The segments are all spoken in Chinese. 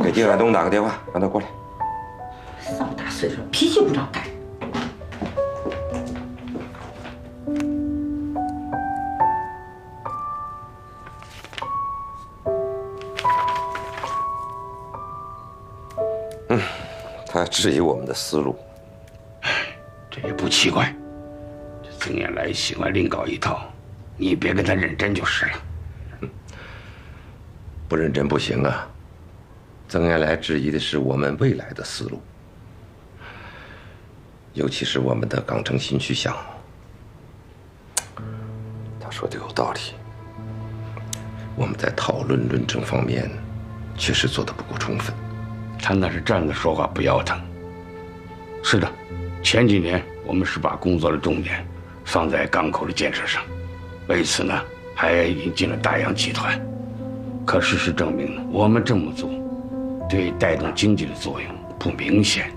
给丁海东打个电话，让他过来。这么大岁数，脾气不知道改。他质疑我们的思路，这也不奇怪。这曾延来喜欢另搞一套，你别跟他认真就是了。不认真不行啊。曾延来质疑的是我们未来的思路，尤其是我们的港城新区项目。他说的有道理，我们在讨论论证方面确实做得不够充分。他那是站着说话不腰疼。是的，前几年我们是把工作的重点放在港口的建设上，为此呢还引进了大洋集团。可事实证明呢，我们这么做对带动经济的作用不明显。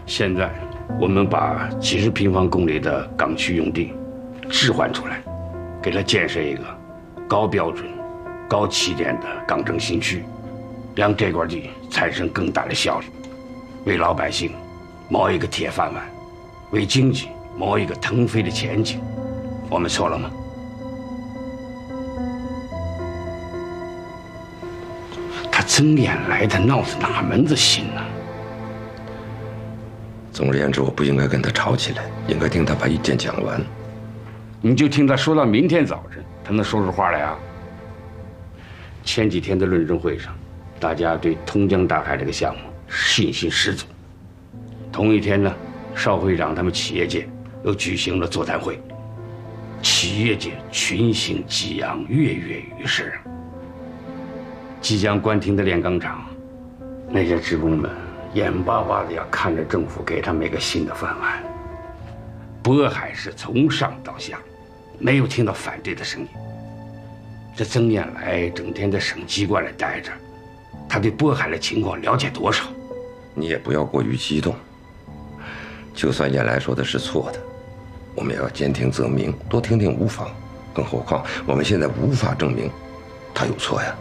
现在我们把几十平方公里的港区用地置换出来，给它建设一个高标准、高起点的港城新区，让这块地产生更大的效益，为老百姓谋一个铁饭碗，为经济谋一个腾飞的前景。我们错了吗？他曾延来的闹着哪门子心呢？总而言之，我不应该跟他吵起来，应该听他把意见讲完。你就听他说到明天早晨，他能说出话来啊？前几天的论证会上，大家对通江大海这个项目信心十足。同一天呢，邵会长他们企业界又举行了座谈会，企业界群星激扬，跃跃欲试。即将关停的炼钢厂，那些职工们眼巴巴的要看着政府给他们一个新的饭碗。渤海是从上到下，没有听到反对的声音。这曾延来整天在省机关里待着，他对渤海的情况了解多少？你也不要过于激动。就算延来说的是错的，我们也要兼听则明，多听听无妨。更何况我们现在无法证明他有错呀。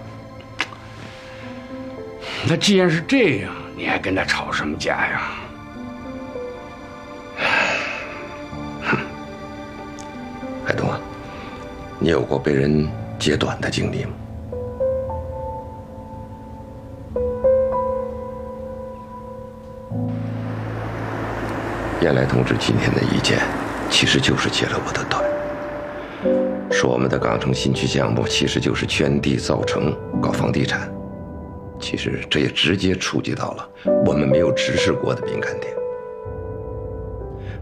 那既然是这样，你还跟他吵什么架呀？海东啊，你有过被人截短的经历吗？延来同志今天的意见，其实就是截了我的短，说我们的港城新区项目其实就是圈地造城，搞房地产。其实这也直接触及到了我们没有直视过的敏感点，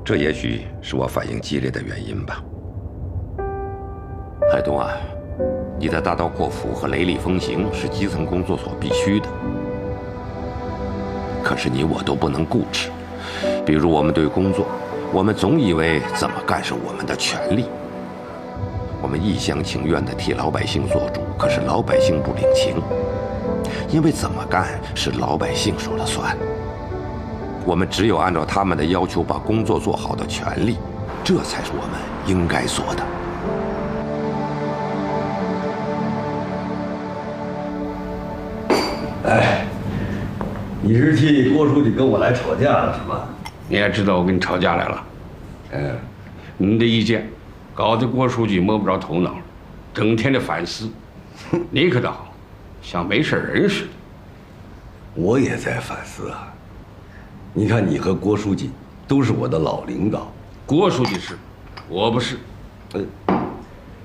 这也许是我反应激烈的原因吧。海东啊，你的大刀阔斧和雷厉风行是基层工作所必须的，可是你我都不能固执。比如我们对工作，我们总以为怎么干是我们的权利，我们一厢情愿地替老百姓做主，可是老百姓不领情。因为怎么干是老百姓说了算，我们只有按照他们的要求把工作做好的权利，这才是我们应该做的。哎，你是替郭书记跟我来吵架了是吧？你也知道我跟你吵架来了。您的意见搞得郭书记摸不着头脑了，整天的反思。你可倒好，像没事人似的。我也在反思啊。你看，你和郭书记都是我的老领导。郭书记是，我不是。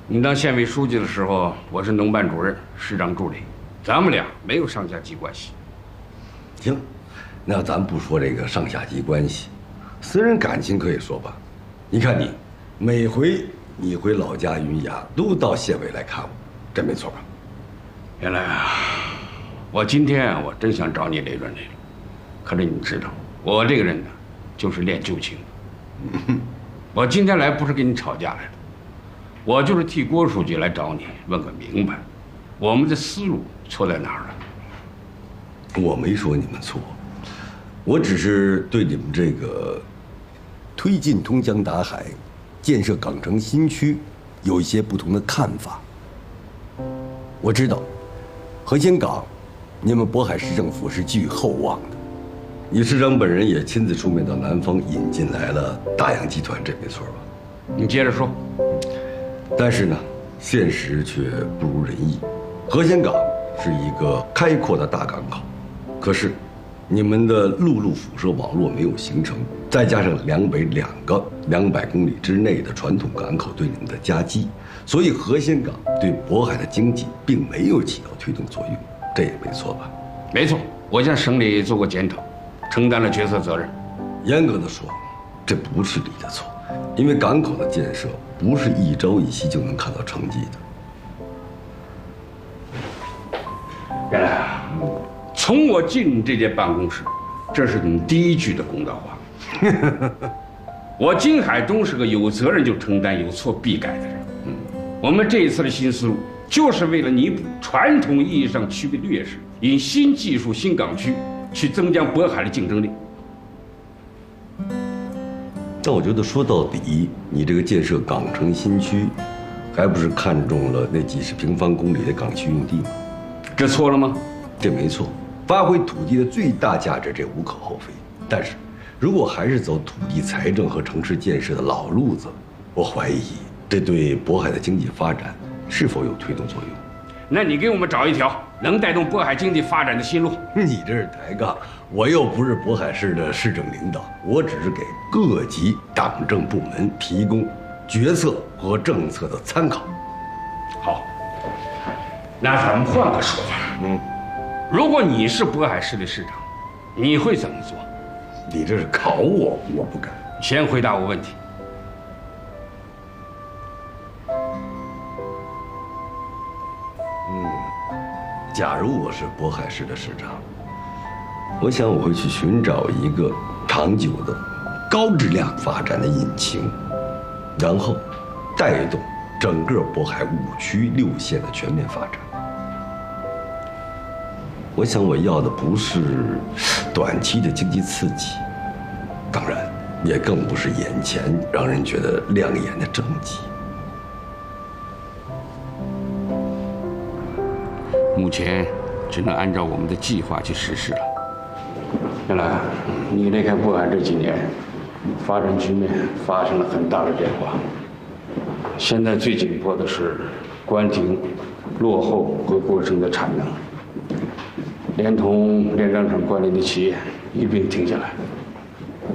你当县委书记的时候，我是农办主任、市长助理，咱们俩没有上下级关系。行，那咱不说这个上下级关系，私人感情可以说吧。你看你，每回你回老家云崖都到县委来看我，这没错吧？原来啊，我今天我真想找你理论理论，可是你知道，我这个人呢，就是练旧情。我今天来不是跟你吵架来的，我就是替郭书记来找你问个明白，我们的思路错在哪儿了？我没说你们错，我只是对你们这个推进通江达海、建设港城新区有一些不同的看法。我知道，核心港你们渤海市政府是寄予厚望的。你市长本人也亲自出面到南方引进来了大洋集团，这没错吧？你接着说。但是呢，现实却不如人意。河仙港是一个开阔的大港口，可是你们的陆路辐射网络没有形成，再加上两北2个200公里之内的传统港口对你们的夹击，所以河仙港对渤海的经济并没有起到推动作用，这也没错吧？没错，我向省里做过检讨，承担了决策责任。严格的说，这不是你的错，因为港口的建设不是一朝一夕就能看到成绩的。原来啊，从我进这间办公室，这是你第一句的公道话。我金海东是个有责任就承担、有错必改的人。我们这一次的新思路，就是为了弥补传统意义上区别的劣势，以新技术、新港区去增加渤海的竞争力。但我觉得说到底，你这个建设港城新区，还不是看中了那几十平方公里的港区用地吗？这错了吗？这没错，发挥土地的最大价值，这无可厚非。但是，如果还是走土地财政和城市建设的老路子，我怀疑这对渤海的经济发展是否有推动作用？那你给我们找一条能带动渤海经济发展的新路。你这是抬杠，我又不是渤海市的市政领导，我只是给各级党政部门提供决策和政策的参考。好，那咱们换个说法。如果你是渤海市的市长，你会怎么做？你这是考我，我不敢。先回答我问题。假如我是渤海市的市长，我想我会去寻找一个长久的、高质量发展的引擎，然后带动整个渤海5区6县的全面发展。我想我要的不是短期的经济刺激，当然也更不是眼前让人觉得亮眼的政绩。目前只能按照我们的计划去实施了。原来你离开渤海这几年，发展局面发生了很大的变化。现在最紧迫的是关停落后和过剩的产能，连同炼钢厂关联的企业一并停下来，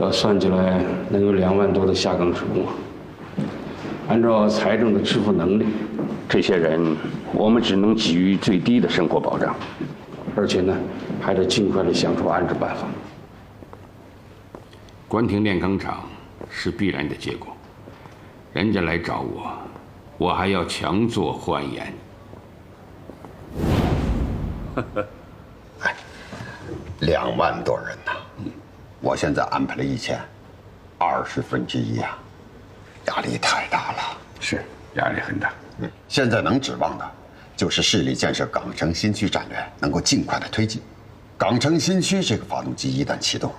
要算起来能有2万多的下岗职工。按照财政的支付能力，这些人我们只能给予最低的生活保障，而且呢，还得尽快的想出安置办法。关停炼钢厂是必然的结果，人家来找我，我还要强作欢颜。哎，2万多人呐！我现在安排了1020%啊，压力太大了。是，压力很大。现在能指望的，就是市里建设港城新区战略能够尽快的推进。港城新区这个发动机一旦启动，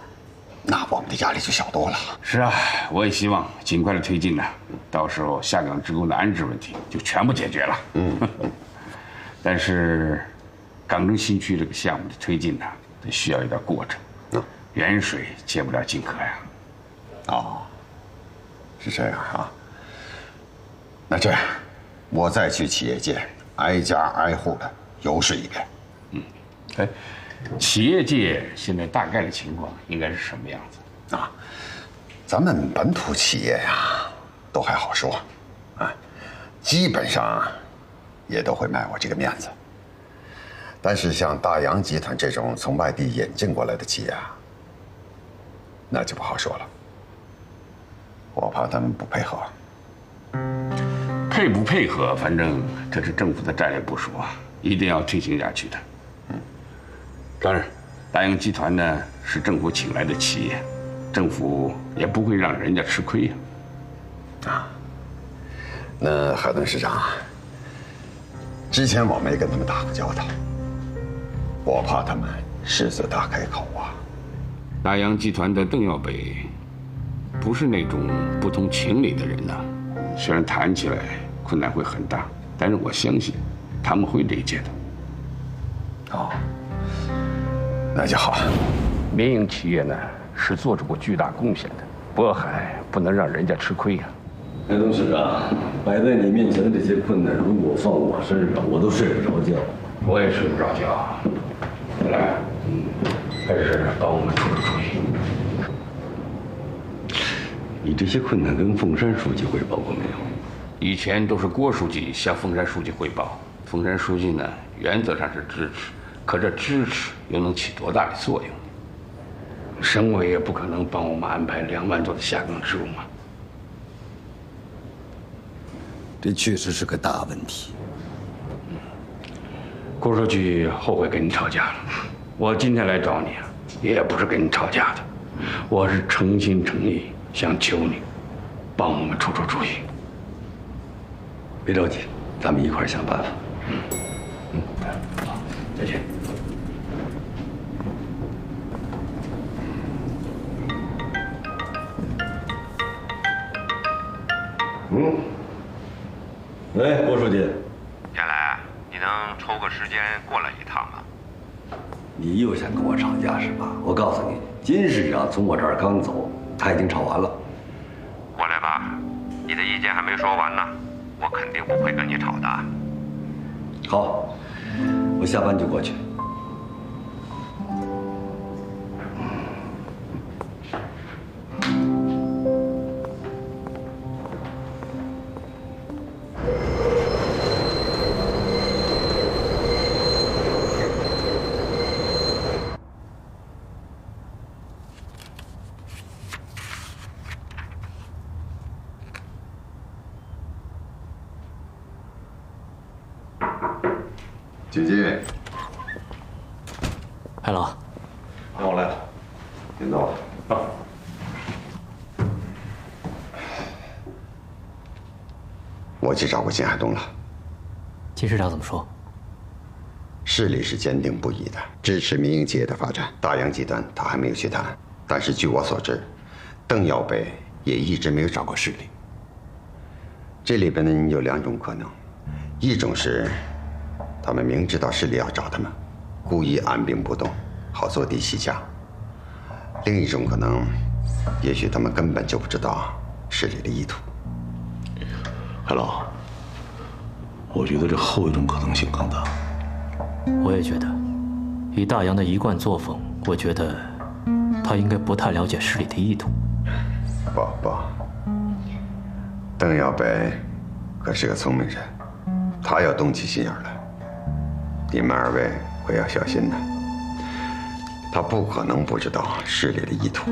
那我们的压力就小多了。是啊，我也希望尽快的推进呢，到时候下岗职工的安置问题就全部解决了。但是，港城新区这个项目的推进呢，得需要一点过程。远水解不了近渴呀。哦，是这样啊。那这样，我再去企业界挨家挨户的游说一遍。哎，企业界现在大概的情况应该是什么样子啊？咱们本土企业呀，都还好说，啊，基本上也都会卖我这个面子。但是像大洋集团这种从外地引进过来的企业啊，那就不好说了。我怕他们不配合。配不配合，反正这是政府的战略部署啊，一定要推行下去的。当然，大洋集团呢是政府请来的企业，政府也不会让人家吃亏呀。那海顿市长，之前我没跟他们打过交道，我怕他们狮子大开口啊。大洋集团的邓耀北，不是那种不通情理的人呐。虽然谈起来困难会很大，但是我相信他们会理解的。哦，那就好。民营企业呢是做出过巨大贡献的，渤海不能让人家吃亏呀。哎，董事长，摆在你面前的这些困难，如果放我身上，我都睡不着觉。我也睡不着觉。来，还是帮我们出出主意。你这些困难跟凤山书记汇报过没有？以前都是郭书记向凤山书记汇报，凤山书记呢原则上是支持，可这支持又能起多大的作用？省委也不可能帮我们安排2万多的下岗职务嘛。这确实是个大问题。郭书记后悔跟你吵架了。我今天来找你啊，也不是跟你吵架的，我是诚心诚意想求你帮我们出出主意。别着急，咱们一块儿想办法。好，再见。喂，郭书记，亚来，你能抽个时间过来一趟吗？你又想跟我吵架是吧？我告诉你，金市长从我这儿刚走，他已经吵完了。过来吧，你的意见还没说完呢，我肯定不会跟你吵的。好，我下班就过去。请进。海老，我来了，领导。好。我去找过金海东了，金市长怎么说？市里是坚定不移的支持民营企业的发展。大洋集团他还没有去谈，但是据我所知，邓耀北也一直没有找过市里。这里边有2种可能，一种是他们明知道市里要找他们，故意按兵不动，好坐地起价；另一种可能，也许他们根本就不知道市里的意图。海老，我觉得这后一种可能性更大。我也觉得，以大洋的一贯作风，我觉得他应该不太了解市里的意图。不，邓耀北可是个聪明人，他要动起心眼来，你们2位可要小心了。他不可能不知道市里的意图。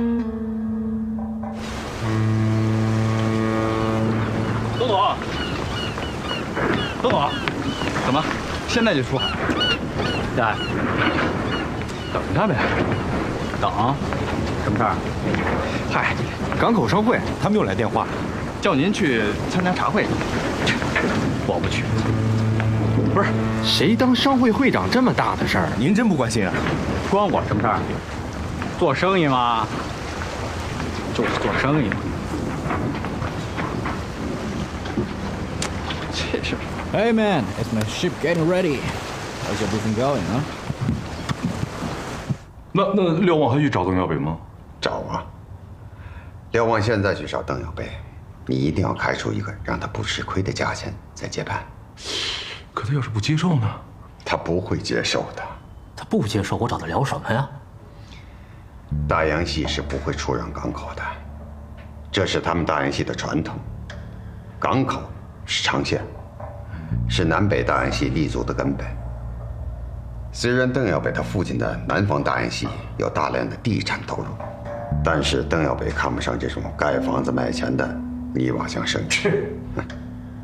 董总，怎么现在就出海？对，等他呗。等什么事儿？嗨，港口商会他们又来电话，叫您去参加茶会。我不去。不是，谁当商会会长这么大的事儿，您真不关心啊？关我什么事儿？做生意嘛，就是做生意嘛。这是。Hey man, is my ship getting ready? How's everything going, huh? 那廖望还去找邓耀北吗？找啊！廖望现在去找邓耀北，你一定要开出一个让他不吃亏的价钱再接盘。可他要是不接受呢？他不会接受的。他不接受，我找他聊什么呀？大洋系是不会出让港口的，这是他们大洋系的传统。港口是长线，是南北大洋系立足的根本。虽然邓耀北他父亲的南方大洋系有大量的地产投入，但是邓耀北看不上这种盖房子卖钱的泥瓦匠生意。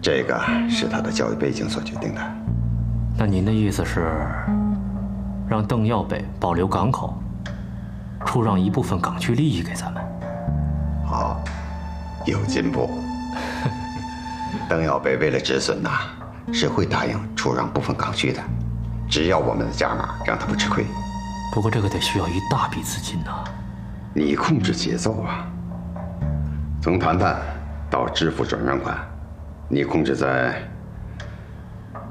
这个是他的教育背景所决定的。那您的意思是，让邓耀北保留港口，出让一部分港区利益给咱们？好，有进步。邓耀北为了止损呐，是会答应出让部分港区的，只要我们的价码让他不吃亏。不过这个得需要一大笔资金呐。你控制节奏啊，从谈判到支付转让款，你控制在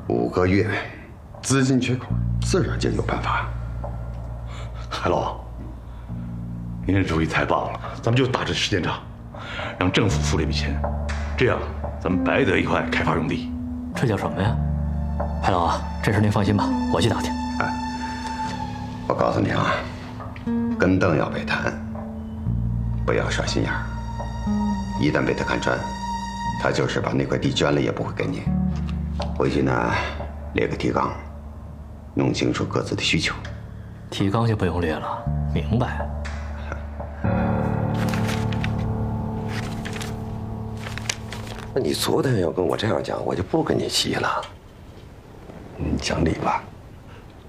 5个月，资金缺口自然就有办法。海龙，您这主意太棒了，咱们就打这时间长，让政府付这笔钱，这样咱们白得一块开发用地。这叫什么呀？海龙啊，这事您放心吧，我去打听。哎，我告诉你啊，跟邓耀北谈，不要耍心眼儿。一旦被他看穿，他就是把那块地捐了也不会给你。回去呢，列个提纲，弄清楚各自的需求。提纲就不用列了，明白。那你昨天要跟我这样讲，我就不跟你急了。你讲理吧。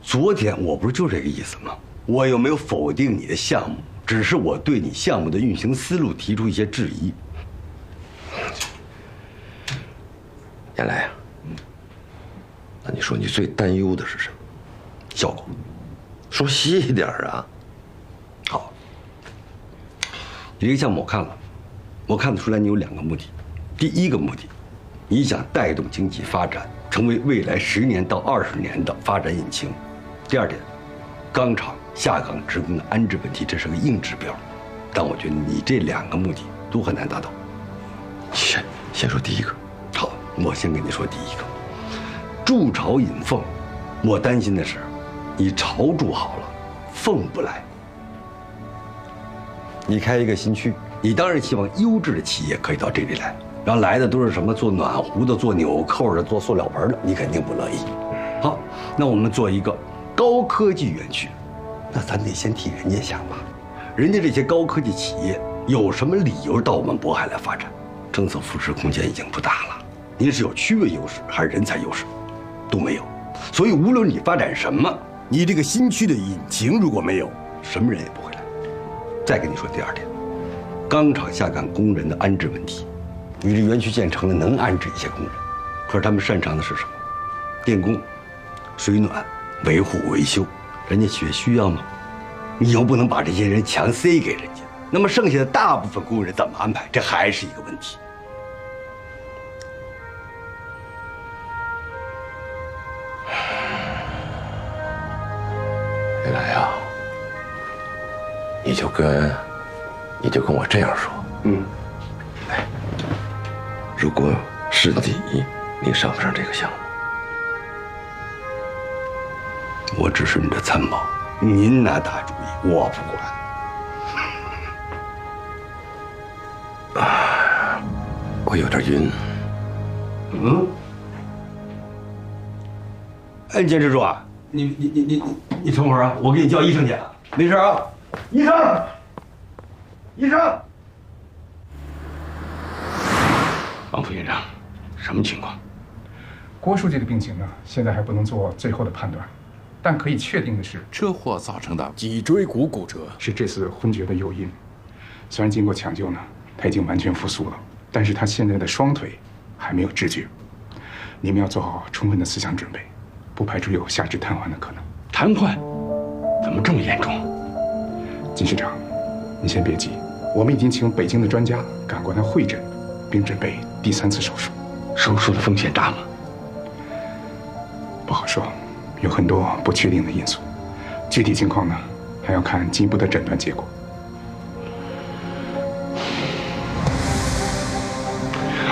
昨天我不是就这个意思吗？我又没有否定你的项目，只是我对你项目的运行思路提出一些质疑。原来啊，那你说你最担忧的是什么？效果。说细一点啊。好，你这个项目我看了，我看得出来你有2个目的。第一个目的，你想带动经济发展，成为未来10年到20年的发展引擎。第二点，钢厂下岗职工的安置问题，这是个硬指标，但我觉得你这2个目的都很难达到。先说第一个。好，我先跟你说第一个，筑巢引凤。我担心的是，你巢筑好了，凤不来。你开一个新区，你当然希望优质的企业可以到这里来，然后来的都是什么做暖壶的、做纽扣的、做塑料盆的，你肯定不乐意。好，那我们做一个高科技园区，那咱得先替人家想吧。人家这些高科技企业有什么理由到我们渤海来发展？政策扶持空间已经不大了。您是有区位优势还是人才优势？都没有。所以无论你发展什么，你这个新区的引擎如果没有，什么人也不会来。再跟你说第二点，钢厂下岗工人的安置问题。你这园区建成了，能安置一些工人，可是他们擅长的是什么？电工、水暖、维护维修，人家企业需要吗？你又不能把这些人强塞给人家，那么剩下的大部分工人怎么安排？这还是一个问题。原来啊，你就跟我这样说。哎，如果是你上不上这个项目？我只是你的参谋，您拿大主意，我不管。我有点晕。哎，坚持住啊！你等会儿啊，我给你叫医生去。没事啊，医生，医生。王副院长，什么情况？郭书记的病情呢，现在还不能做最后的判断，但可以确定的是，车祸造成的脊椎骨骨折是这次昏厥的诱因。虽然经过抢救呢，他已经完全复苏了，但是他现在的双腿还没有知觉。你们要做好充分的思想准备，不排除有下肢瘫痪的可能。瘫痪？怎么这么严重？金市长，你先别急，我们已经请北京的专家赶过来会诊，并准备第3次手术。手术的风险大吗？不好说，有很多不确定的因素，具体情况呢，还要看进一步的诊断结果。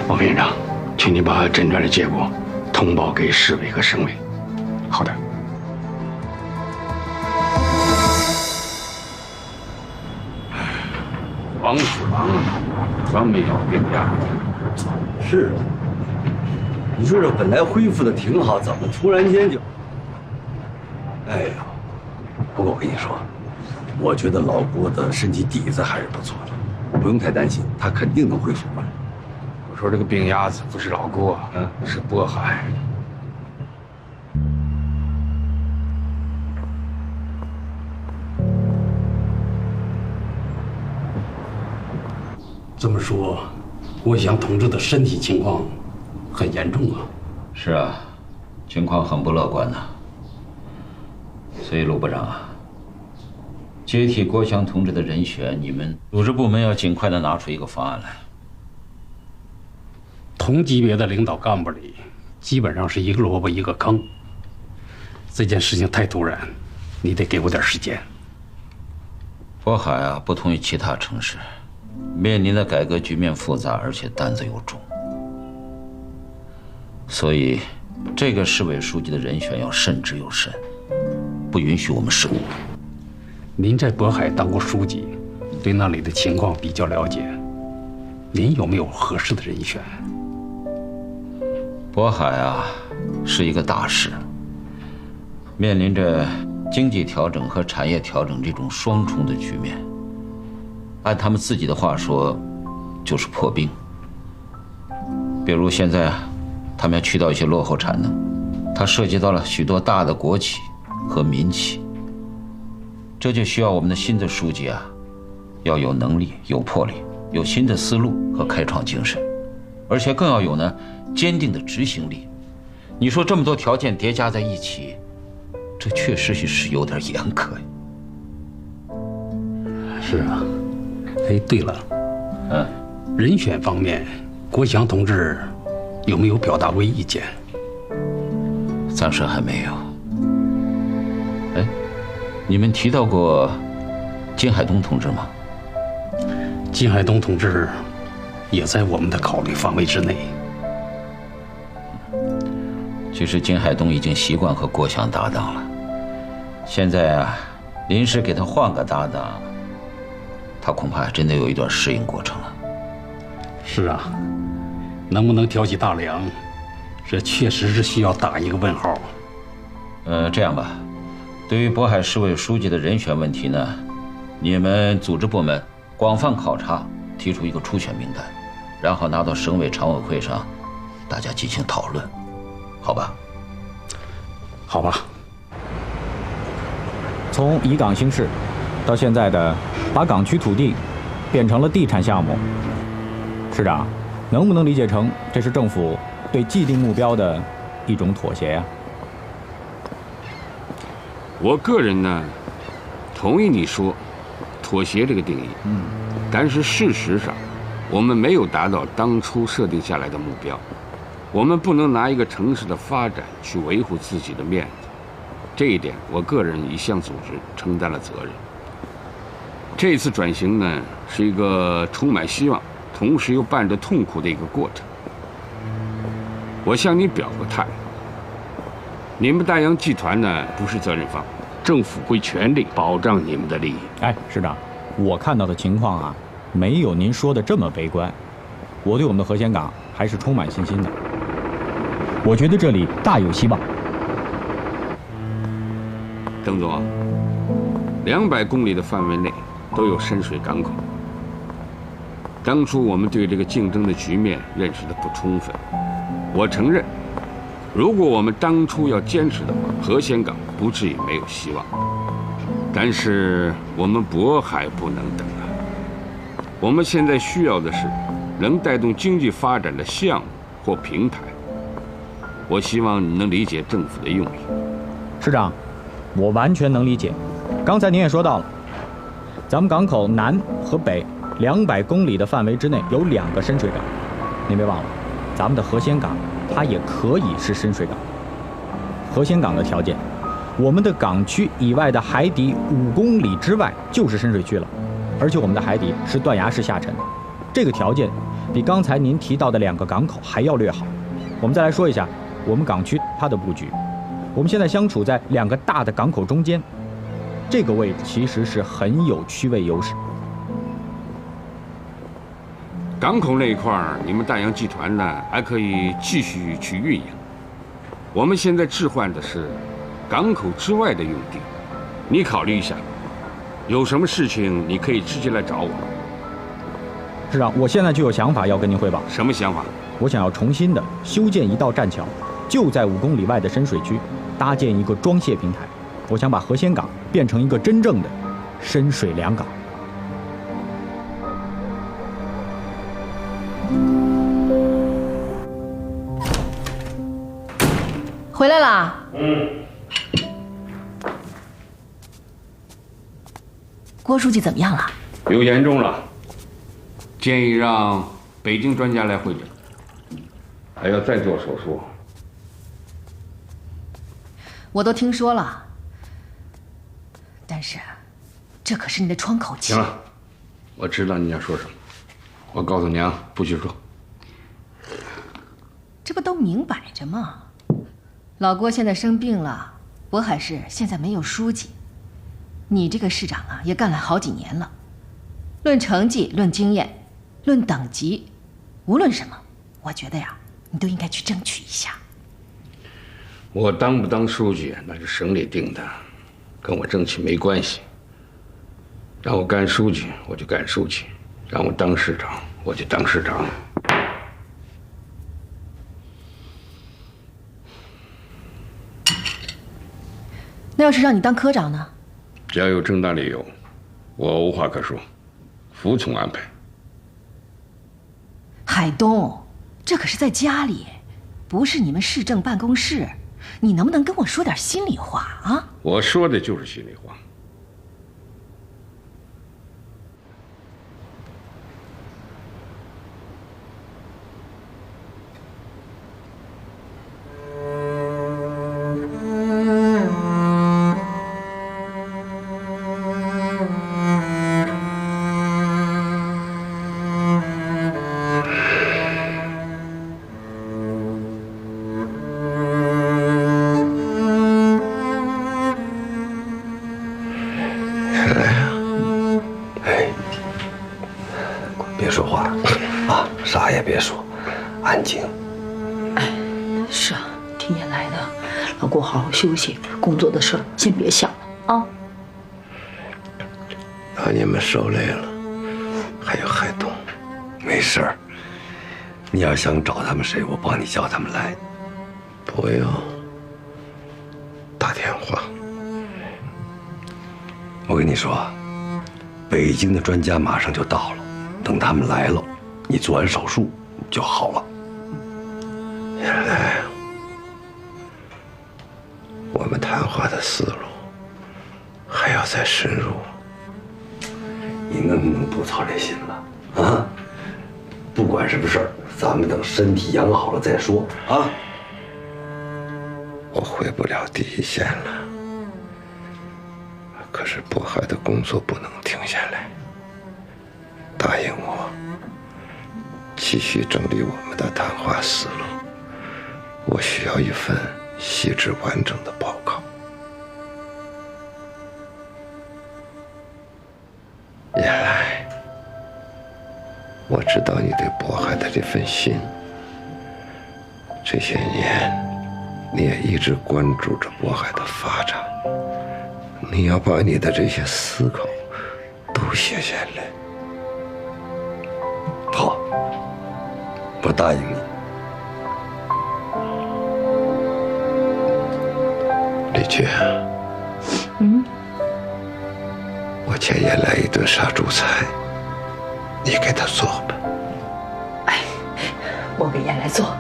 王副院长，请你把诊断的结果通报给市委和省委。好的。王子王，专门要病假。是，你说这本来恢复的挺好，怎么突然间就……哎呀，不过我跟你说，我觉得老郭的身体底子还是不错的，不用太担心，他肯定能恢复过来。我说这个病鸭子不是老郭，是渤海。这么说，郭翔同志的身体情况很严重啊。是啊，情况很不乐观呐。所以陆部长啊，接替郭翔同志的人选，你们组织部门要尽快的拿出一个方案来。同级别的领导干部里，基本上是一个萝卜一个坑。这件事情太突然，你得给我点时间。渤海啊，不同于其他城市，面临的改革局面复杂，而且担子又重，所以这个市委书记的人选要慎之又慎，不允许我们失误。您在渤海当过书记，对那里的情况比较了解，您有没有合适的人选？渤海啊，是一个大市，面临着经济调整和产业调整这种双重的局面。按他们自己的话说，就是破冰。比如现在，他们要去掉一些落后产能，它涉及到了许多大的国企和民企，这就需要我们的新的书记啊，要有能力、有魄力、有新的思路和开创精神，而且更要有呢坚定的执行力。你说这么多条件叠加在一起，这确实是有点严苛呀。是啊，哎，对了，人选方面，国祥同志有没有表达过意见？暂时还没有。哎，你们提到过金海东同志吗？金海东同志也在我们的考虑范围之内。其实金海东已经习惯和国祥搭档了，现在啊，临时给他换个搭档，他恐怕真的有一段适应过程了。是啊，能不能挑起大梁，这确实是需要打一个问号。这样吧，对于渤海市委书记的人选问题呢，你们组织部门广泛考察，提出一个初选名单，然后拿到省委常委会上，大家进行讨论，好吧？好吧。从以港兴市到现在的把港区土地变成了地产项目，市长能不能理解成这是政府对既定目标的一种妥协呀？我个人呢，同意你说妥协这个定义。但是事实上，我们没有达到当初设定下来的目标。我们不能拿一个城市的发展去维护自己的面子，这一点我个人已向组织承担了责任。这次转型呢，是一个充满希望，同时又伴着痛苦的一个过程。我向你表个态，你们大洋集团呢不是责任方，政府会全力保障你们的利益。哎，市长，我看到的情况啊，没有您说的这么悲观。我对我们的和贤港还是充满信心的。我觉得这里大有希望。邓总，200公里的范围内都有深水港口。当初我们对这个竞争的局面认识的不充分，我承认，如果我们当初要坚持的话，和贤港不至于没有希望。但是我们渤海不能等啊！我们现在需要的是能带动经济发展的项目或平台。我希望你能理解政府的用意。市长，我完全能理解。刚才您也说到了，咱们港口南和北200公里的范围之内有2个深水港，您别忘了，咱们的和贤港它也可以是深水港。和贤港的条件，我们的港区以外的海底5公里之外就是深水区了，而且我们的海底是断崖式下沉的，这个条件比刚才您提到的2个港口还要略好。我们再来说一下我们港区它的布局，我们现在相处在2个大的港口中间，这个位置其实是很有区位优势。港口那一块儿，你们大洋集团呢还可以继续去运营。我们现在置换的是港口之外的用地，你考虑一下，有什么事情你可以直接来找我。市长，我现在就有想法要跟您汇报。什么想法？我想要重新的修建一道栈桥，就在5公里外的深水区搭建一个装卸平台。我想把和贤港变成一个真正的深水良港。回来啦？郭书记怎么样了？有严重了，建议让北京专家来会诊，还要再做手术。我都听说了，但是这可是你的窗口期。行了，我知道你要说什么，我告诉你啊，不许说。这不都明摆着吗？老郭现在生病了，渤海市现在没有书记，你这个市长啊也干了好几年了，论成绩、论经验、论等级，无论什么，我觉得呀，你都应该去争取一下。我当不当书记那是省里定的，跟我争取没关系。让我干书记我就干书记，让我当市长我就当市长。那要是让你当科长呢？只要有正当理由，我无话可说，服从安排。海东，这可是在家里，不是你们市政办公室，你能不能跟我说点心里话啊？我说的就是心里话。休息，工作的事儿先别想了啊。把你们受累了，还有海东，没事儿。你要想找他们谁，我帮你叫他们来。不用，打电话。我跟你说，北京的专家马上就到了，等他们来了，你做完手术就好了。原来。我们谈话的思路还要再深入，你能不能不操这心了啊？不管什么事儿，咱们等身体养好了再说啊。我回不了第一线了，可是渤海的工作不能停下来。答应我，继续整理我们的谈话思路。我需要一份细致完整的报告。原来，我知道你对渤海的这份心。这些年，你也一直关注着渤海的发展。你要把你的这些思考都写下来。好，我答应你。李娟，我建议来一顿杀猪菜，你给他做吧。哎，我给燕来做。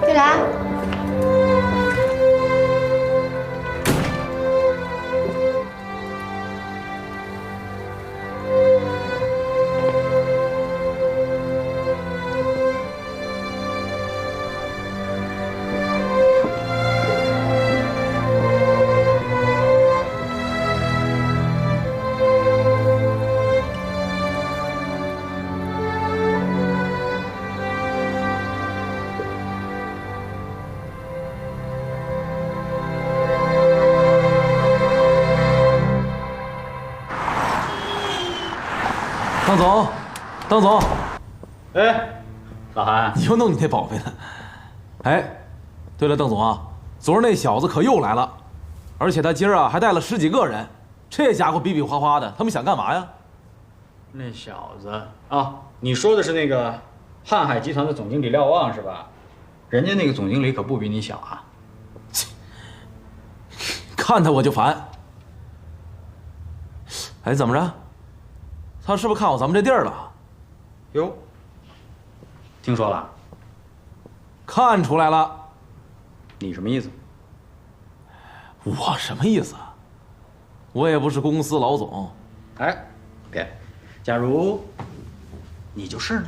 玉兰，邓总，邓总，哎，老韩，又弄你那宝贝了。哎，对了，邓总啊，昨儿那小子可又来了，而且他今儿啊还带了10几个人，这家伙比比划划的，他们想干嘛呀？那小子啊，你说的是那个瀚海集团的总经理廖望是吧？人家那个总经理可不比你小啊。看他我就烦。哎，怎么着？他是不是看好咱们这地儿了？哟，听说了？看出来了。你什么意思？我什么意思啊？我也不是公司老总。哎，别，假如你就是呢？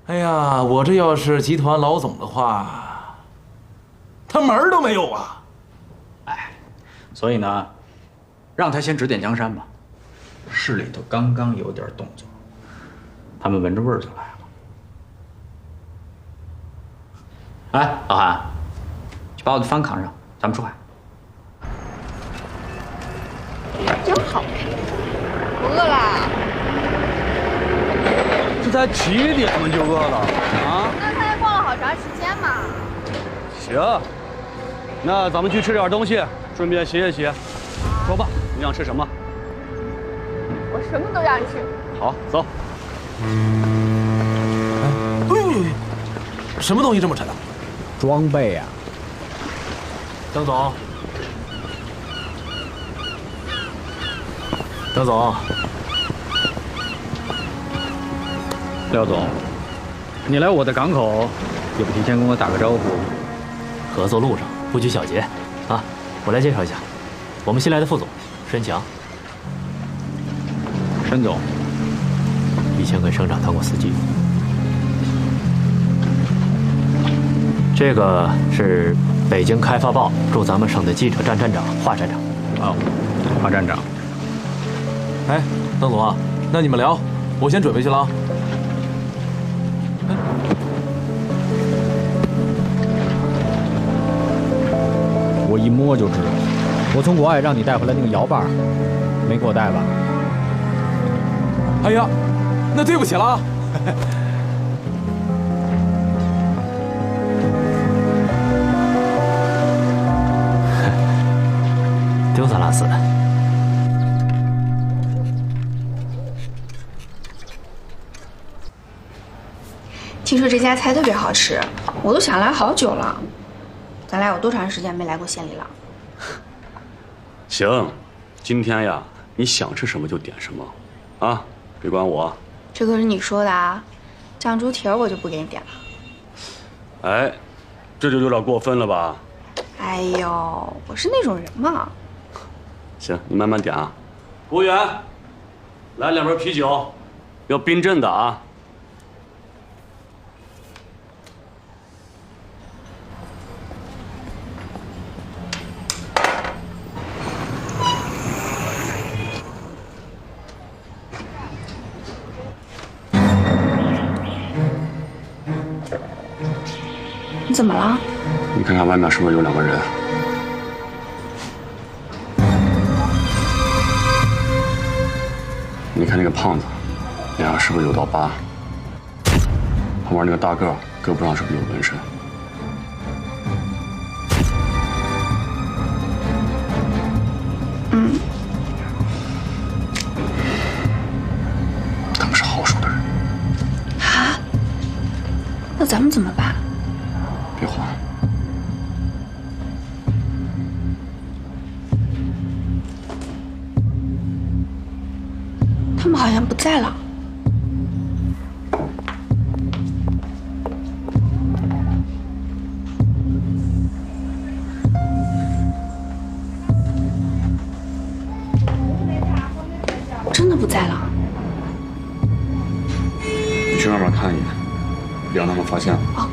哎呀，我这要是集团老总的话，他门儿都没有啊！哎，所以呢，让他先指点江山吧。市里头刚刚有点动作，他们闻着味儿就来了。哎，老韩，去把我的饭扛上，咱们出海。真好看，饿了。这才7点嘛就饿了啊？那他也逛了好长时间嘛。行，那咱们去吃点东西，顺便歇一歇。说吧，你想吃什么？我什么都想吃。好，走。什么东西这么沉啊？装备啊。邓总，邓总，廖总，你来我的港口，也不提前跟我打个招呼。合作路上不拘小节啊！我来介绍一下，我们新来的副总申强。申总，以前跟省长当过司机。这个是北京开发报驻咱们省的记者站站长华站长。哦，华站长。哎，邓总啊，那你们聊，我先准备去了啊。我一摸就知道，我从国外让你带回来那个摇把，没给我带吧？哎呀，那对不起了啊。丢三落四的。听说这家菜特别好吃，我都想来好久了。咱俩有多长时间没来过县里了？行，今天呀，你想吃什么就点什么，啊，别管我。这可是你说的啊，酱猪蹄儿我就不给你点了。哎，这就有点过分了吧？哎呦，我是那种人嘛。行，你慢慢点啊。服务员，来2瓶啤酒，要冰镇的啊。你怎么了？你看看外面是不是有2个人？你看那个胖子，脸上是不是有道疤？旁边那个大个胳膊上是不是有纹身？嗯。他们是好手的人。啊？那咱们怎么办？别慌。他们好像不在了。真的不在了。你去外面看一眼，别让他们发现了。哦。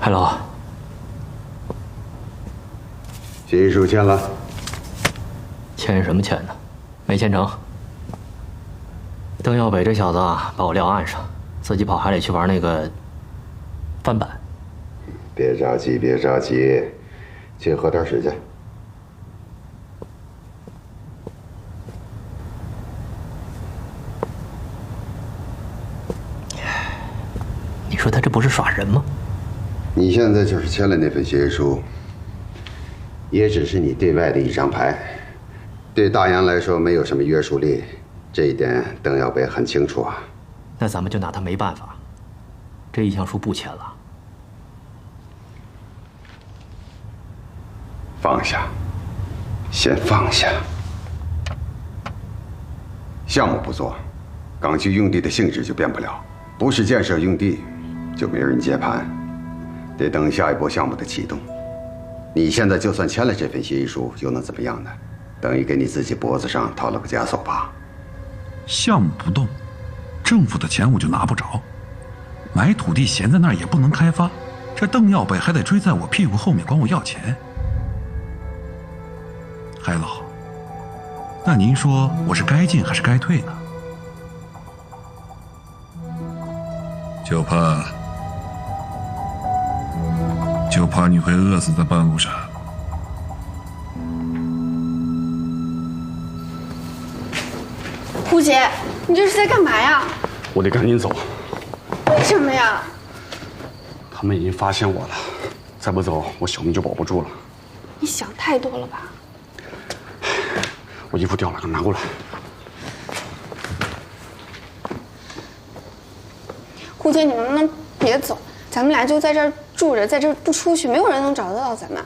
海龙，协议书签了。签什么签呢？没签成。邓耀北这小子啊，把我撂岸上，自己跑海里去玩那个翻板。别着急，别着急，先喝点水去。耍人吗？你现在就是签了那份协议书，也只是你对外的一张牌，对大洋来说没有什么约束力，这一点邓耀北很清楚啊。那咱们就拿他没办法，这意向书不签了。放下，先放下。项目不做，港区用地的性质就变不了，不是建设用地，就没人接盘，得等下一波项目的启动。你现在就算签了这份协议书，又能怎么样呢？等于给你自己脖子上套了个枷锁吧。项目不动，政府的钱我就拿不着，买土地闲在那儿也不能开发，这邓耀北还得追在我屁股后面管我要钱。海老，那您说我是该进还是该退呢？就怕你会饿死在半路上。胡杰，你这是在干嘛呀？我得赶紧走。为什么呀？他们已经发现我了，再不走，我小命就保不住了。你想太多了吧？我衣服掉了，拿过来。胡杰，你能不能别走？咱们俩就在这儿住着，在这儿不出去，没有人能找得到咱们。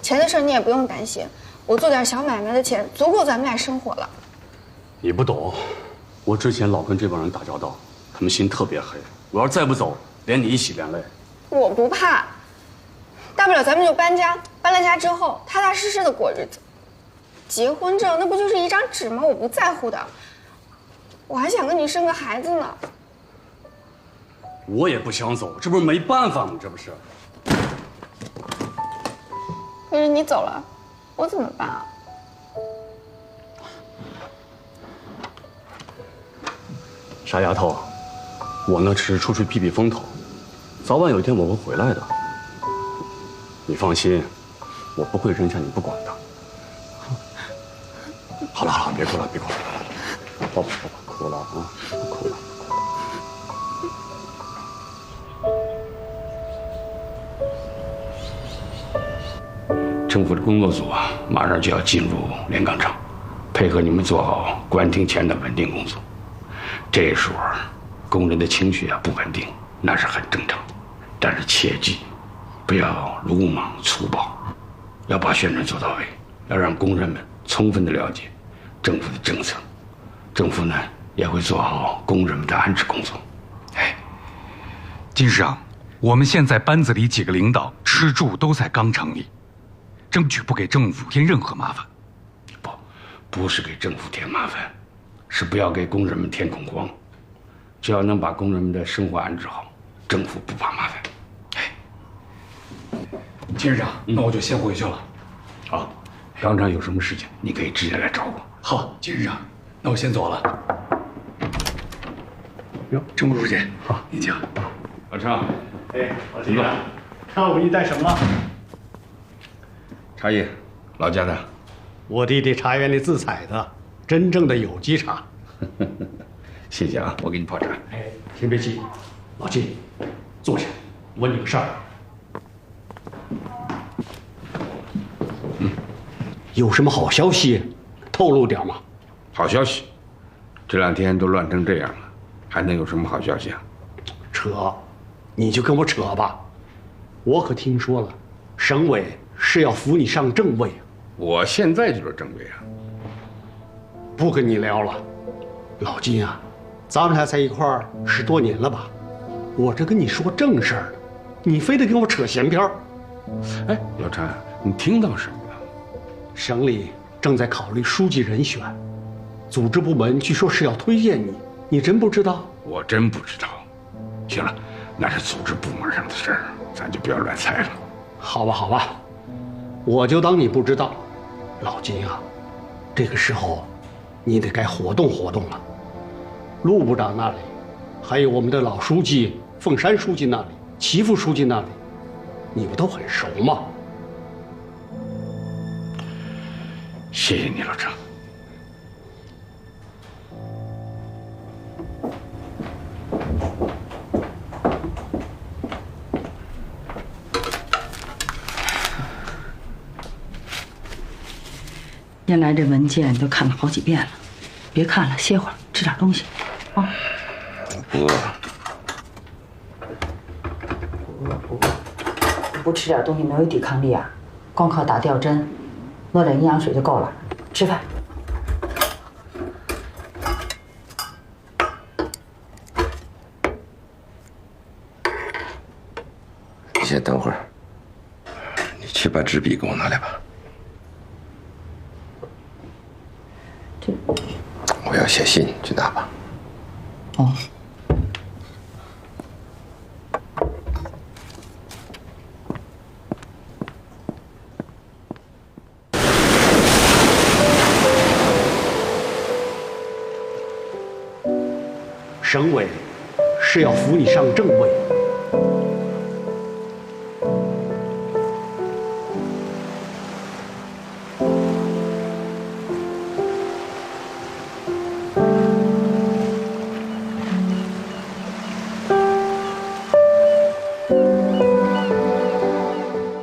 钱的事你也不用担心，我做点小买卖的钱足够咱们俩生活了。你不懂，我之前老跟这帮人打交道，他们心特别黑。我要是再不走，连你一起连累。我不怕，大不了咱们就搬家，搬了家之后踏踏实实的过日子。结婚证那不就是一张纸吗？我不在乎的，我还想跟你生个孩子呢。我也不想走，这不是没办法吗？这不是。可是你走了，我怎么办啊？傻丫头，我呢只是出去避避风头，早晚有一天我会回来的。你放心，我不会扔下你不管的。好了，别哭了，别哭了，抱抱，哭了啊，哭了。政府的工作组啊，马上就要进入炼钢厂，配合你们做好关停前的稳定工作。这时候，工人的情绪啊不稳定，那是很正常的。但是切记，不要鲁莽粗暴，要把宣传做到位，要让工人们充分的了解政府的政策。政府呢也会做好工人们的安置工作。金市长，我们现在班子里几个领导吃住都在钢厂里，争取不给政府添任何麻烦。不是给政府添麻烦，是不要给工人们添恐慌。只要能把工人们的生活安置好，政府不怕麻烦。金市长，那我就先回去了。好，钢厂有什么事情，你可以直接来找我。好，金市长，那我先走了。哟，郑副书记，好，您请。老常，老金啊，看我给你带什么了？茶叶，老家的。我弟弟茶园里自采的，真正的有机茶。谢谢啊，我给你泡茶。先别急，老金，坐下，问你个事儿。有什么好消息，透露点嘛？好消息，这2天都乱成这样了，还能有什么好消息啊？扯，你就跟我扯吧。我可听说了，省委是要扶你上正位。我现在就是正位啊。不跟你聊了，老金啊，咱们俩在一块儿10多年了吧？我这跟你说正事儿呢，你非得跟我扯闲篇儿。哎，老陈，你听到什么了？省里正在考虑书记人选，组织部门据说是要推荐你，你真不知道？我真不知道。行了，那是组织部门上的事儿，咱就不要乱猜了。好吧，好吧，我就当你不知道。老金啊，这个时候你得该活动活动了。陆部长那里，还有我们的老书记凤山书记那里，齐副书记那里，你不都很熟吗？谢谢你，老张。原来这文件都看了好几遍了，别看了，歇会儿，吃点东西，啊。不饿。不吃点东西没有抵抗力啊，光靠打吊针，喝点营养水就够了。吃饭。你先等会儿，你去把纸笔给我拿来吧。我要写信，去拿吧。哦。省委是要扶你上正位，